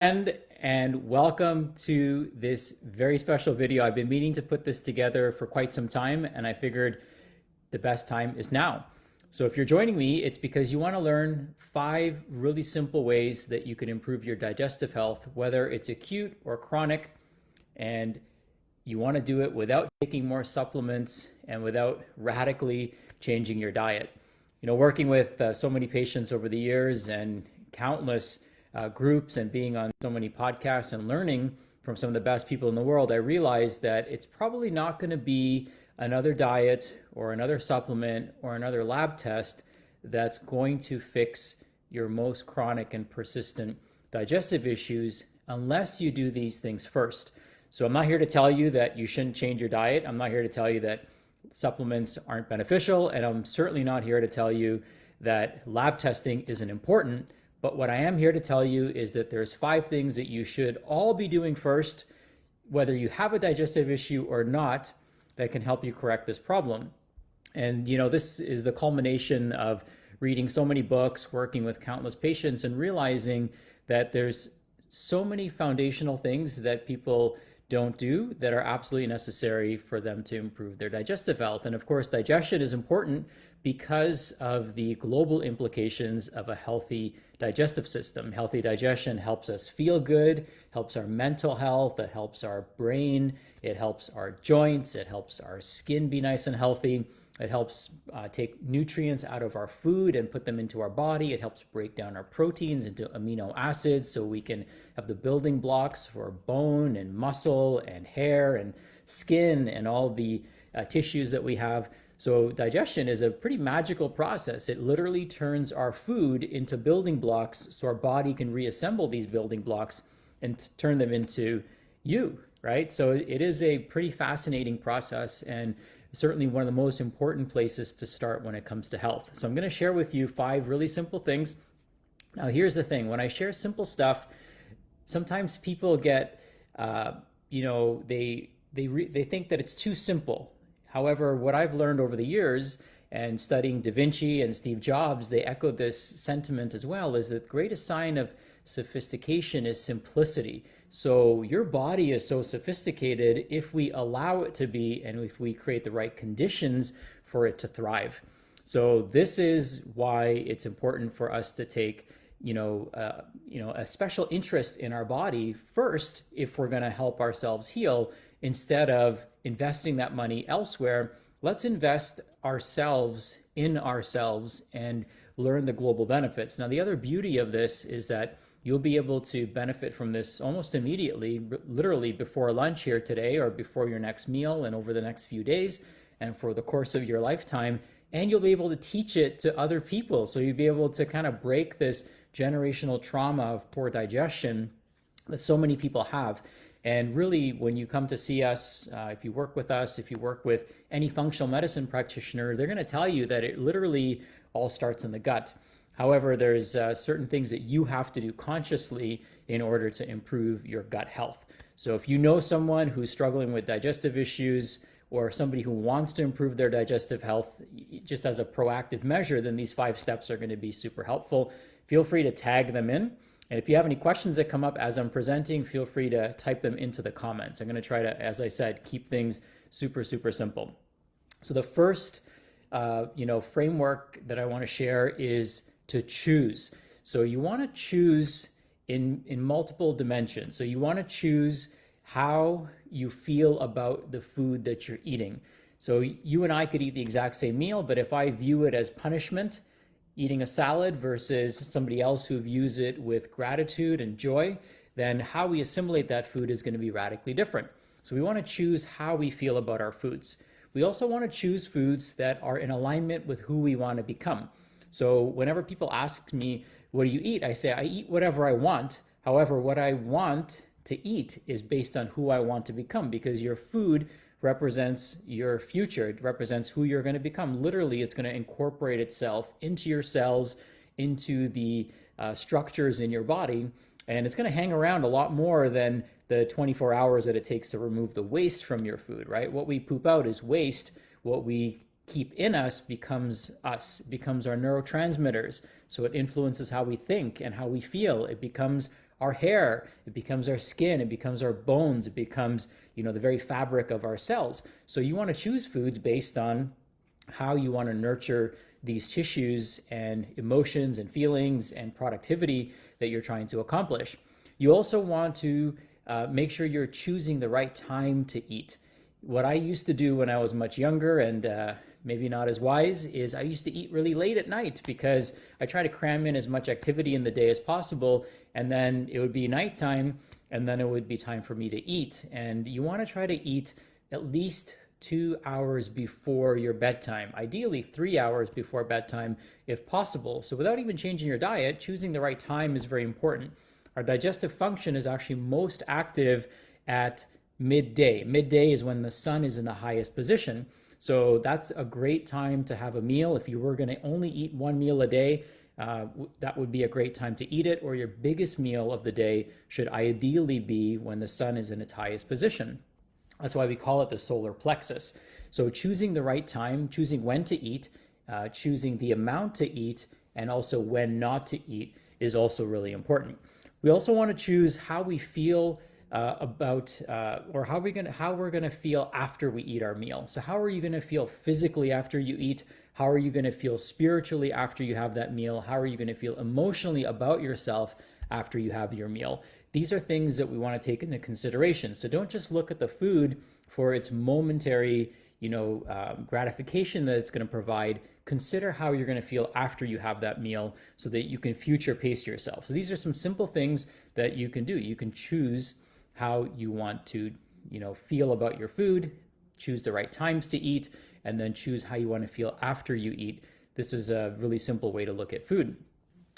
And welcome to this very special video. I've been meaning to put this together for quite some time, and I figured the best time is now. So if you're joining me, it's because you want to learn 5 really simple ways that you can improve your digestive health, whether it's acute or chronic, and you want to do it without taking more supplements and without radically changing your diet. Working with so many patients over the years and countless groups and being on so many podcasts and learning from some of the best people in the world, I realized that it's probably not going to be another diet or another supplement or another lab test that's going to fix your most chronic and persistent digestive issues unless you do these things first. So I'm not here to tell you that you shouldn't change your diet. I'm not here to tell you that supplements aren't beneficial, and I'm certainly not here to tell you that lab testing isn't important. But what I am here to tell you is that there's 5 things that you should all be doing first, whether you have a digestive issue or not, that can help you correct this problem. And this is the culmination of reading so many books, working with countless patients, and realizing that there's so many foundational things that people don't do that are absolutely necessary for them to improve their digestive health. And of course, digestion is important because of the global implications of a healthy digestive system. Healthy digestion helps us feel good, helps our mental health, it helps our brain, it helps our joints, it helps our skin be nice and healthy. It helps take nutrients out of our food and put them into our body. It helps break down our proteins into amino acids so we can have the building blocks for bone and muscle and hair and skin and all the tissues that we have. So digestion is a pretty magical process. It literally turns our food into building blocks so our body can reassemble these building blocks and turn them into you, right? So it is a pretty fascinating process, and certainly one of the most important places to start when it comes to health. So I'm going to share with you 5 really simple things. Now, here's the thing. When I share simple stuff, sometimes people get, they think that it's too simple. However, what I've learned over the years and studying Da Vinci and Steve Jobs, they echoed this sentiment as well, is that the greatest sign of sophistication is simplicity. So your body is so sophisticated if we allow it to be and if we create the right conditions for it to thrive. So this is why it's important for us to take a special interest in our body first if we're going to help ourselves heal, instead of investing that money elsewhere. Let's invest ourselves in ourselves and learn the global benefits. Now, the other beauty of this is that you'll be able to benefit from this almost immediately, literally before lunch here today or before your next meal and over the next few days and for the course of your lifetime. And you'll be able to teach it to other people. So you'll be able to kind of break this generational trauma of poor digestion that so many people have. And really, when you come to see us, if you work with us, if you work with any functional medicine practitioner, they're going to tell you that it literally all starts in the gut. However, there's certain things that you have to do consciously in order to improve your gut health. So if you know someone who's struggling with digestive issues or somebody who wants to improve their digestive health just as a proactive measure, then these 5 steps are going to be super helpful. Feel free to tag them in. And if you have any questions that come up as I'm presenting, feel free to type them into the comments. I'm going to try to, as I said, keep things super, super simple. So the first, framework that I want to share is to choose. So you want to choose in multiple dimensions. So you want to choose how you feel about the food that you're eating. So you and I could eat the exact same meal, but if I view it as punishment, eating a salad versus somebody else who views it with gratitude and joy, then how we assimilate that food is going to be radically different. So we want to choose how we feel about our foods. We also want to choose foods that are in alignment with who we want to become. So whenever people ask me, what do you eat? I say, I eat whatever I want. However, what I want to eat is based on who I want to become, because your food represents your future. It represents who you're going to become. Literally, it's going to incorporate itself into your cells, into the structures in your body, and it's going to hang around a lot more than the 24 hours that it takes to remove the waste from your food, right? What we poop out is waste. What we keep in us, becomes our neurotransmitters. So it influences how we think and how we feel. It becomes our hair, it becomes our skin, it becomes our bones, it becomes, the very fabric of our cells. So you want to choose foods based on how you want to nurture these tissues and emotions and feelings and productivity that you're trying to accomplish. You also want to make sure you're choosing the right time to eat. What I used to do when I was much younger and maybe not as wise is I used to eat really late at night because I try to cram in as much activity in the day as possible, and then it would be nighttime and then it would be time for me to eat. And you want to try to eat at least 2 hours before your bedtime, ideally 3 hours before bedtime if possible. So without even changing your diet, choosing the right time is very important. Our digestive function is actually most active at midday. Midday is when the sun is in the highest position. So that's a great time to have a meal. If you were going to only eat one meal a day, that would be a great time to eat it, or your biggest meal of the day should ideally be when the sun is in its highest position. That's why we call it the solar plexus. So choosing the right time, choosing when to eat, choosing the amount to eat, and also when not to eat is also really important. We also want to choose how we feel or how we're gonna feel after we eat our meal. So how are you gonna feel physically after you eat? How are you gonna feel spiritually after you have that meal? How are you gonna feel emotionally about yourself after you have your meal? These are things that we want to take into consideration. So don't just look at the food for its momentary, gratification that it's going to provide. Consider how you're going to feel after you have that meal so that you can future pace yourself. So these are some simple things that you can do. You can choose how you want to, feel about your food, choose the right times to eat, and then choose how you want to feel after you eat. This is a really simple way to look at food.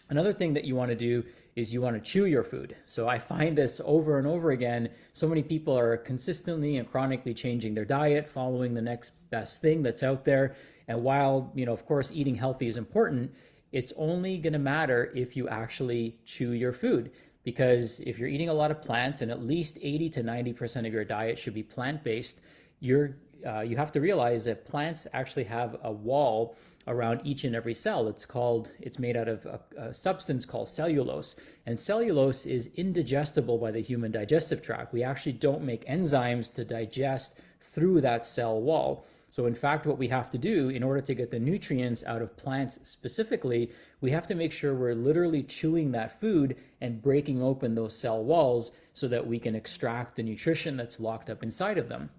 Another thing that you want to do is you want to chew your food. So I find this over and over again. So many people are consistently and chronically changing their diet, following the next best thing that's out there. And while, of course, eating healthy is important, it's only going to matter if you actually chew your food. Because if you're eating a lot of plants, and at least 80 to 90% of your diet should be plant-based, you have to realize that plants actually have a wall around each and every cell. It's made out of a substance called cellulose. And cellulose is indigestible by the human digestive tract. We actually don't make enzymes to digest through that cell wall. So in fact, what we have to do in order to get the nutrients out of plants specifically, we have to make sure we're literally chewing that food and breaking open those cell walls so that we can extract the nutrition that's locked up inside of them.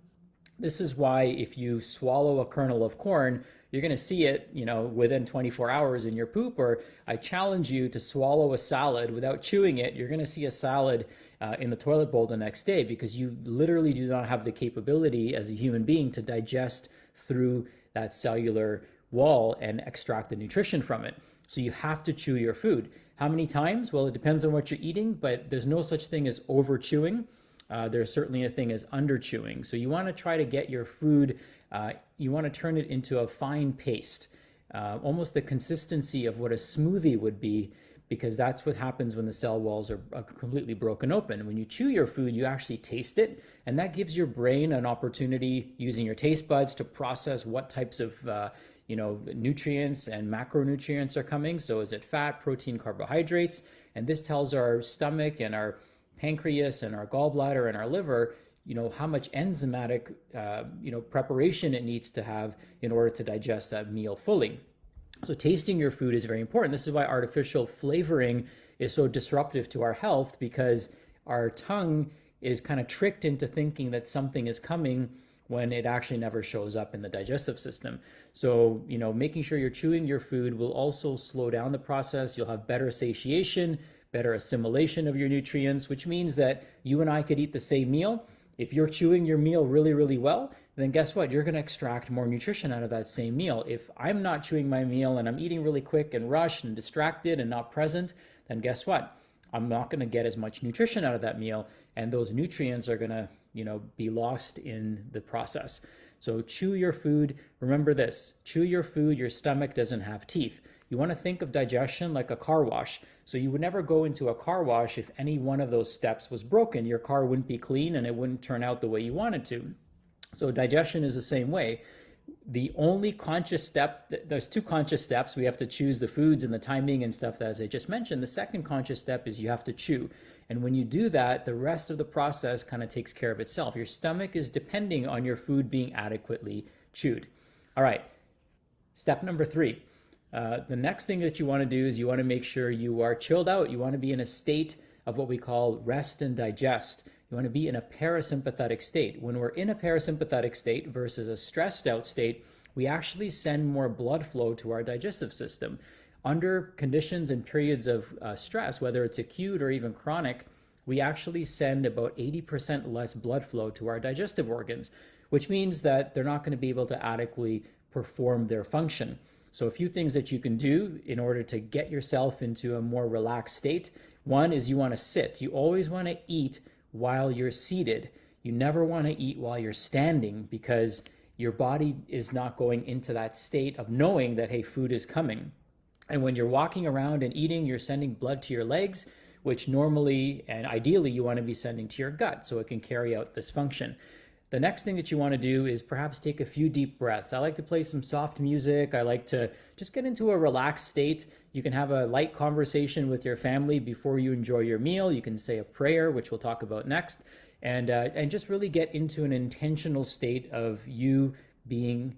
This is why if you swallow a kernel of corn, you're going to see it, within 24 hours in your poop. Or I challenge you to swallow a salad without chewing it. You're going to see a salad in the toilet bowl the next day, because you literally do not have the capability as a human being to digest through that cellular wall and extract the nutrition from it. So you have to chew your food. How many times? Well, it depends on what you're eating, but there's no such thing as over chewing. There's certainly a thing as under chewing. So you want to try to get your food, you want to turn it into a fine paste, almost the consistency of what a smoothie would be, because that's what happens when the cell walls are completely broken open. When you chew your food, you actually taste it, and that gives your brain an opportunity, using your taste buds, to process what types of nutrients and macronutrients are coming. So is it fat, protein, carbohydrates? And this tells our stomach and our pancreas and our gallbladder and our liver, how much enzymatic, preparation it needs to have in order to digest that meal fully. So tasting your food is very important. This is why artificial flavoring is so disruptive to our health, because our tongue is kind of tricked into thinking that something is coming when it actually never shows up in the digestive system. So, making sure you're chewing your food will also slow down the process. You'll have better satiation, better assimilation of your nutrients, which means that you and I could eat the same meal. If you're chewing your meal really, really well, then guess what? You're going to extract more nutrition out of that same meal. If I'm not chewing my meal and I'm eating really quick and rushed and distracted and not present, then guess what? I'm not going to get as much nutrition out of that meal, and those nutrients are going to, be lost in the process. So chew your food. Remember this, chew your food. Your stomach doesn't have teeth. You want to think of digestion like a car wash. So you would never go into a car wash if any one of those steps was broken. Your car wouldn't be clean and it wouldn't turn out the way you wanted to. So digestion is the same way. the only conscious step, there's two conscious steps. We have to choose the foods and the timing and stuff, as I just mentioned. The second conscious step is you have to chew. And when you do that, the rest of the process kind of takes care of itself. Your stomach is depending on your food being adequately chewed. All right, step number 3. The next thing that you want to do is you want to make sure you are chilled out. You want to be in a state of what we call rest and digest. You want to be in a parasympathetic state. When we're in a parasympathetic state versus a stressed out state, we actually send more blood flow to our digestive system. Under conditions and periods of stress, whether it's acute or even chronic, we actually send about 80% less blood flow to our digestive organs, which means that they're not going to be able to adequately perform their function. So a few things that you can do in order to get yourself into a more relaxed state. One is you want to sit. You always want to eat while you're seated. You never want to eat while you're standing, because your body is not going into that state of knowing that, hey, food is coming. And when you're walking around and eating, you're sending blood to your legs, which normally and ideally you want to be sending to your gut so it can carry out this function. The next thing that you want to do is perhaps take a few deep breaths. I like to play some soft music. I like to just get into a relaxed state. You can have a light conversation with your family before you enjoy your meal. You can say a prayer, which we'll talk about next, and just really get into an intentional state of you being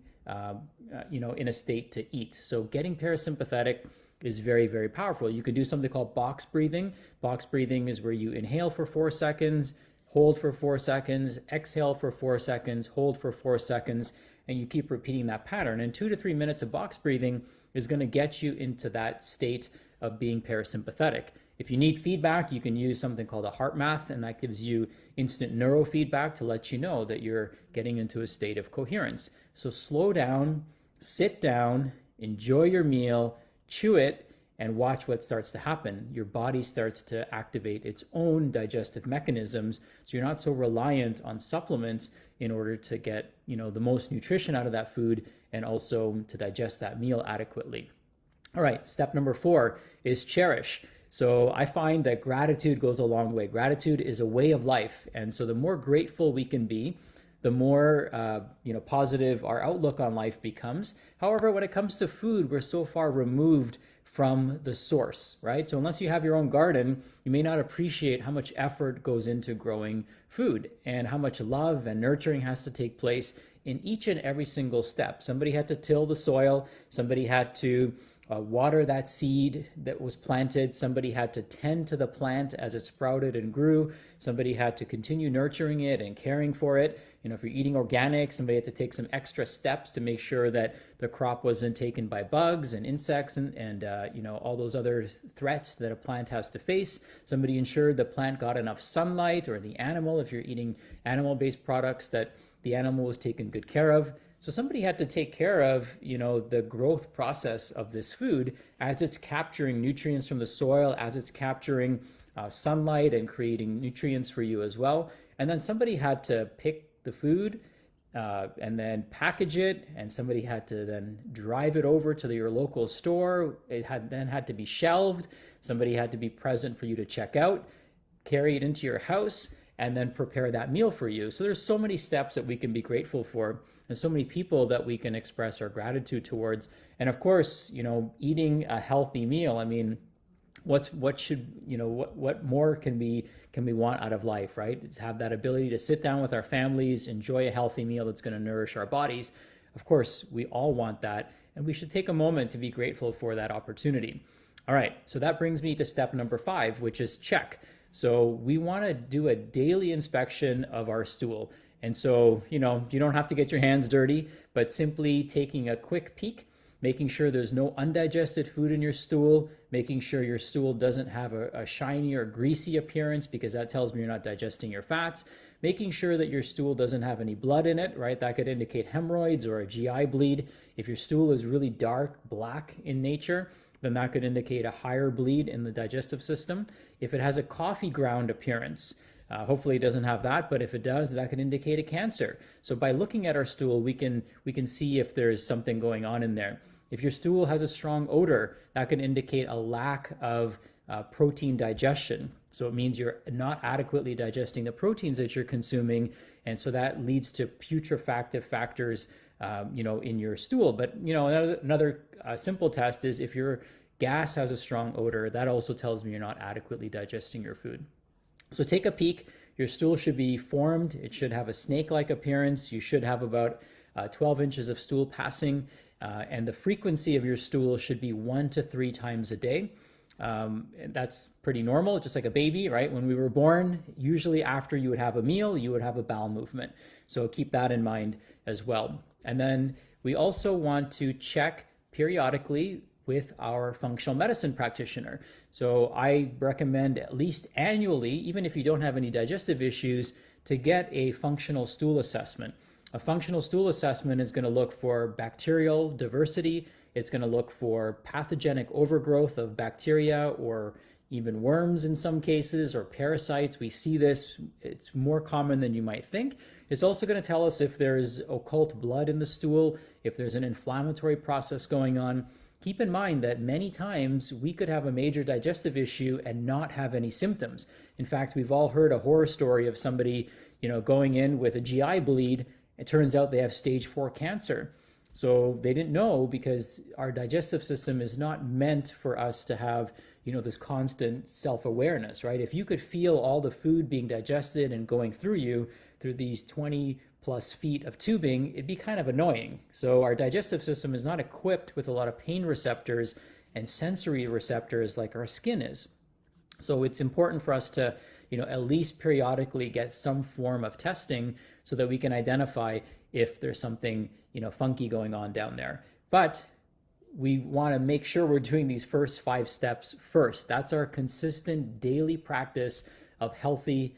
in a state to eat. So getting parasympathetic is very, very powerful. You can do something called box breathing. Box breathing is where you inhale for 4 seconds, hold for 4 seconds, exhale for 4 seconds, hold for 4 seconds, and you keep repeating that pattern. And 2 to 3 minutes of box breathing is going to get you into that state of being parasympathetic. If you need feedback, you can use something called a heart math, and that gives you instant neurofeedback to let you know that you're getting into a state of coherence. So slow down, sit down, enjoy your meal, chew it, and watch what starts to happen. Your body starts to activate its own digestive mechanisms, so you're not so reliant on supplements in order to get, the most nutrition out of that food and also to digest that meal adequately. All right, step number 4 is cherish. So I find that gratitude goes a long way. Gratitude is a way of life, and so the more grateful we can be, the more positive our outlook on life becomes. However, when it comes to food, we're so far removed from the source, right? So unless you have your own garden, you may not appreciate how much effort goes into growing food and how much love and nurturing has to take place in each and every single step. Somebody had to till the soil, somebody had to water that seed that was planted, somebody had to tend to the plant as it sprouted and grew, somebody had to continue nurturing it and caring for it. If you're eating organic, somebody had to take some extra steps to make sure that the crop wasn't taken by bugs and insects and all those other threats that a plant has to face. Somebody ensured the plant got enough sunlight, or the animal, if you're eating animal-based products, that the animal was taken good care of. So somebody had to take care of, the growth process of this food as it's capturing nutrients from the soil, as it's capturing sunlight and creating nutrients for you as well. And then somebody had to pick the food and then package it, and somebody had to then drive it over to your local store. It had to be shelved. Somebody had to be present for you to check out, carry it into your house, and then prepare that meal for you. So there's so many steps that we can be grateful for, and so many people that we can express our gratitude towards. And of course, eating a healthy meal, what more can we want out of life, right? It's have that ability to sit down with our families, enjoy a healthy meal that's going to nourish our bodies. Of course, we all want that, and we should take a moment to be grateful for that opportunity. All right, so that brings me to step number 5, which is check. So we want to do a daily inspection of our stool. And so, you don't have to get your hands dirty, but simply taking a quick peek, making sure there's no undigested food in your stool, making sure your stool doesn't have a shiny or greasy appearance, because that tells me you're not digesting your fats, making sure that your stool doesn't have any blood in it, right? That could indicate hemorrhoids or a GI bleed. If your stool is really dark, black in nature, then that could indicate a higher bleed in the digestive system. If it has a coffee ground appearance, hopefully it doesn't have that, but if it does, that could indicate a cancer. So by looking at our stool, we can see if there's something going on in there. If your stool has a strong odor, that can indicate a lack of protein digestion. So it means you're not adequately digesting the proteins that you're consuming, and so that leads to putrefactive factors in your stool. But, another simple test is if your gas has a strong odor, that also tells me you're not adequately digesting your food. So take a peek. Your stool should be formed. It should have a snake-like appearance. You should have about 12 inches of stool passing, and the frequency of your stool should be 1 to 3 times a day. And that's pretty normal, just like a baby, right? When we were born, usually after you would have a meal, you would have a bowel movement. So keep that in mind as well. And then we also want to check periodically with our functional medicine practitioner. So I recommend at least annually, even if you don't have any digestive issues, to get a functional stool assessment. A functional stool assessment is going to look for bacterial diversity. It's going to look for pathogenic overgrowth of bacteria or even worms in some cases, or parasites. We see this. It's more common than you might think. It's also going to tell us if there's occult blood in the stool, if there's an inflammatory process going on. Keep in mind that many times we could have a major digestive issue and not have any symptoms. In fact, we've all heard a horror story of somebody, going in with a GI bleed. It turns out they have stage 4 cancer. So they didn't know, because our digestive system is not meant for us to have, this constant self-awareness, right? If you could feel all the food being digested and going through you through these 20 plus feet of tubing, it'd be kind of annoying. So our digestive system is not equipped with a lot of pain receptors and sensory receptors like our skin is. So it's important for us to, at least periodically get some form of testing so that we can identify if there's something, funky going on down there. But we want to make sure we're doing these first 5 steps first. That's our consistent daily practice of healthy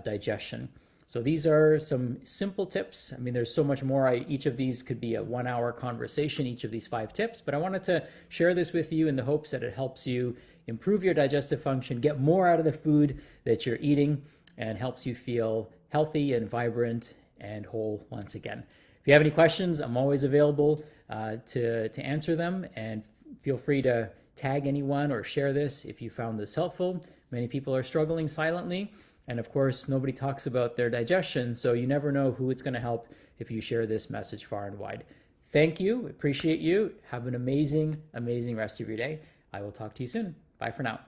digestion. So these are some simple tips. I mean, there's so much more. Each of these could be a 1-hour conversation, each of these 5 tips, but I wanted to share this with you in the hopes that it helps you improve your digestive function, get more out of the food that you're eating, and helps you feel healthy and vibrant and whole once again. If you have any questions, I'm always available to answer them, and feel free to tag anyone or share this if you found this helpful. Many people are struggling silently. And of course, nobody talks about their digestion, so you never know who it's going to help if you share this message far and wide. Thank you. Appreciate you. Have an amazing, amazing rest of your day. I will talk to you soon. Bye for now.